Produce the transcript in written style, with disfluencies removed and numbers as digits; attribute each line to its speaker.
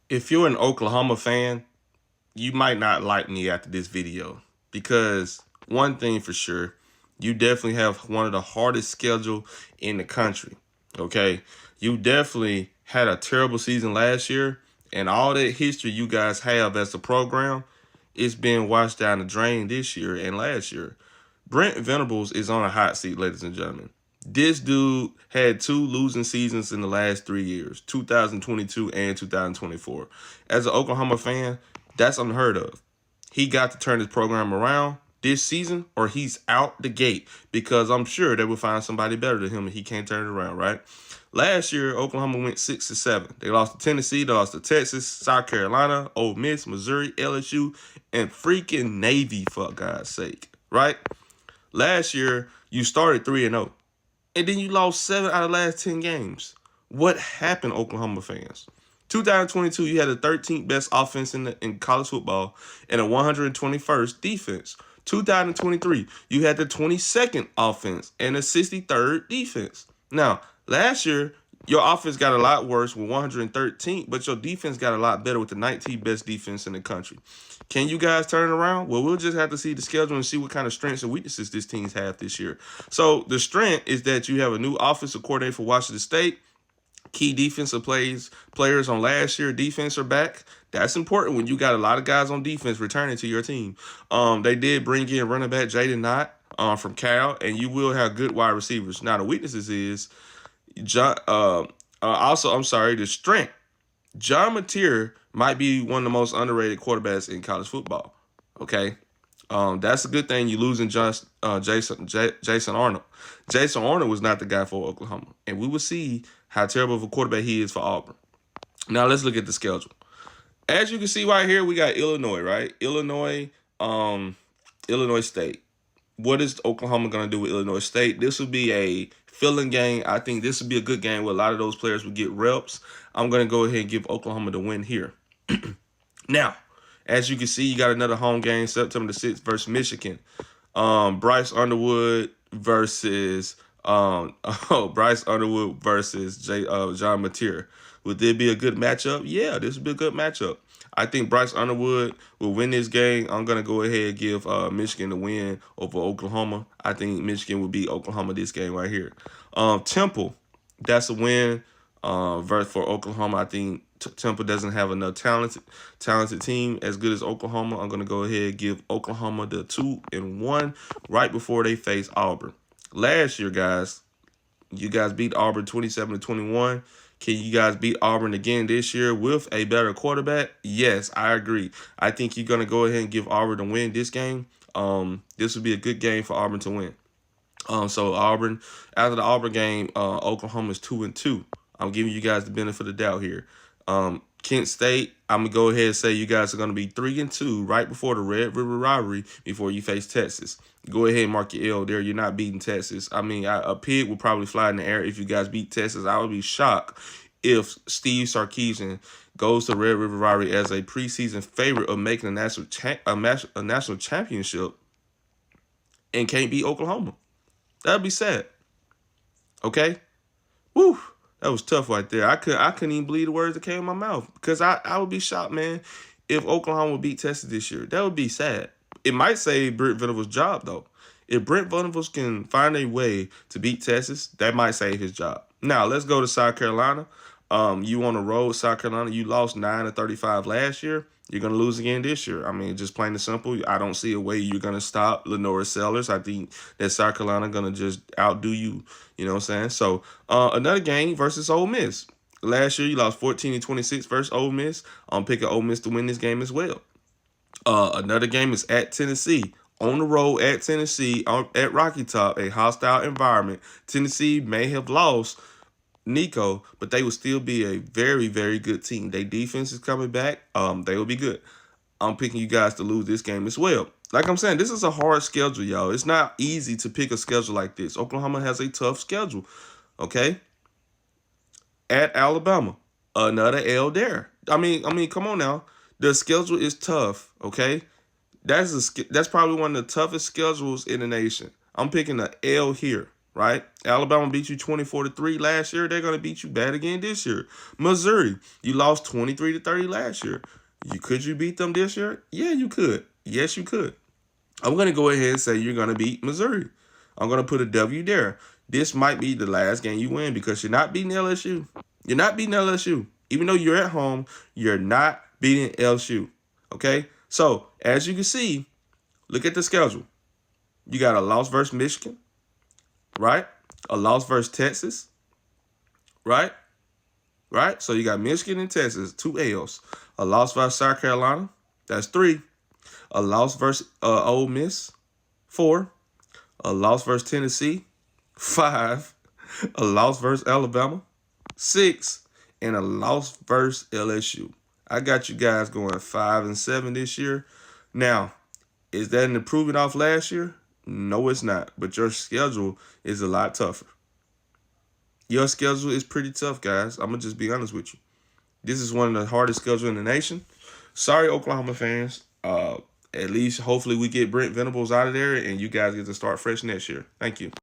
Speaker 1: If you're an Oklahoma fan, you might not like me after this video because one thing for sure, you definitely have one of the hardest schedule in the country. Okay, you definitely had a terrible season last year, and all that history you guys have as a program, it's been washed down the drain this year and last year. Brent Venables is on a hot seat, ladies and gentlemen. This dude had two losing seasons in the last 3 years, 2022 and 2024. As an Oklahoma fan, that's unheard of. He got to turn his program around this season or he's out the gate because I'm sure they will find somebody better than him and he can't turn it around, right? Last year, Oklahoma went 6-7. They lost to Tennessee, they lost to Texas, South Carolina, Ole Miss, Missouri, LSU, and freaking Navy, for God's sake, right? Last year, you started 3-0, and then you lost 7 out of the last 10 games. What happened, Oklahoma fans? 2022, you had the 13th best offense in college football and a 121st defense. 2023, you had the 22nd offense and a 63rd defense. Now, last year, your offense got a lot worse with 113th, but your defense got a lot better with the 19th best defense in the country. Can you guys turn it around? Well, we'll just have to see the schedule and see what kind of strengths and weaknesses this team's have this year. So the strength is that you have a new offensive coordinator for Washington State. Key defensive players on last year defense are back. That's important when you got a lot of guys on defense returning to your team. They did bring in running back Jaden Knott from Cal, and you will have good wide receivers. Now the weaknesses is the strength. John Mateer might be one of the most underrated quarterbacks in college football. Okay, that's a good thing. You losing Jason Arnold. Jason Arnold was not the guy for Oklahoma, and we will see how terrible of a quarterback he is for Auburn. Now let's look at the schedule. As you can see right here, we got Illinois, right? Illinois State. What is Oklahoma going to do with Illinois State? This will be a filling game. I think this will be a good game where a lot of those players will get reps. I'm going to go ahead and give Oklahoma the win here. Now, as you can see, you got another home game, September the 6th versus Michigan. Bryce Underwood versus John Mateer. Would there be a good matchup? Yeah, this would be a good matchup. I think Bryce Underwood will win this game. I'm going to go ahead and give Michigan the win over Oklahoma. I think Michigan will beat Oklahoma this game right here. Temple, that's a win for Oklahoma. I think Temple doesn't have enough talented team as good as Oklahoma. I'm going to go ahead and give Oklahoma the 2-1 right before they face Auburn. Last year, guys, you guys beat Auburn 27-21. Can you guys beat Auburn again this year with a better quarterback? Yes, I agree. I think you're going to go ahead and give Auburn the win this game. This would be a good game for Auburn to win. So Auburn, after the Auburn game, Oklahoma is 2-2. I'm giving you guys the benefit of the doubt here. Kent State, I'm going to go ahead and say you guys are going to be 3-2 right before the Red River rivalry before you face Texas. Go ahead and mark your L there. You're not beating Texas. I mean, a pig would probably fly in the air if you guys beat Texas. I would be shocked if Steve Sarkisian goes to Red River rivalry as a preseason favorite of making a national championship and can't beat Oklahoma. That would be sad. Okay? Woo! That was tough right there. I couldn't even believe the words that came in my mouth because I would be shocked, man, if Oklahoma would beat Texas this year. That would be sad. It might save Brent Venables' job, though. If Brent Venables can find a way to beat Texas, that might save his job. Now, let's go to South Carolina. You on the road, South Carolina, you lost 9-35 last year. You're going to lose again this year. I mean, just plain and simple. I don't see a way you're going to stop Lenora Sellers. I think that South Carolina going to just outdo you. You know what I'm saying? So, another game versus Ole Miss. Last year, you lost 14-26 versus Ole Miss. I'm picking Ole Miss to win this game as well. Another game is at Tennessee. On the road at Tennessee, at Rocky Top, a hostile environment. Tennessee may have lost Nico, but they will still be a very, very good team. Their defense is coming back. They will be good. I'm picking you guys to lose this game as well. Like I'm saying, this is a hard schedule, y'all. It's not easy to pick a schedule like this. Oklahoma has a tough schedule, okay? At Alabama, another L there. I mean, come on now. The schedule is tough, okay? That's probably one of the toughest schedules in the nation. I'm picking an L here. right? Alabama beat you 24-3 last year. They're going to beat you bad again this year. Missouri, you lost 23-30 last year. Could you beat them this year? Yeah, you could. Yes, you could. I'm going to go ahead and say you're going to beat Missouri. I'm going to put a W there. This might be the last game you win because you're not beating LSU. You're not beating LSU. Even though you're at home, you're not beating LSU. Okay? So, as you can see, look at the schedule. You got a loss versus Michigan, right? A loss versus Texas, right? Right? So you got Michigan and Texas, 2 L's. A loss versus South Carolina, that's 3. A loss versus Ole Miss, 4. A loss versus Tennessee, 5. A loss versus Alabama, 6. And a loss versus LSU. I got you guys going 5-7 this year. Now, is that an improvement off last year? No, it's not. But your schedule is a lot tougher. Your schedule is pretty tough, guys. I'm going to just be honest with you. This is one of the hardest schedules in the nation. Sorry, Oklahoma fans. At least, hopefully, we get Brent Venables out of there and you guys get to start fresh next year. Thank you.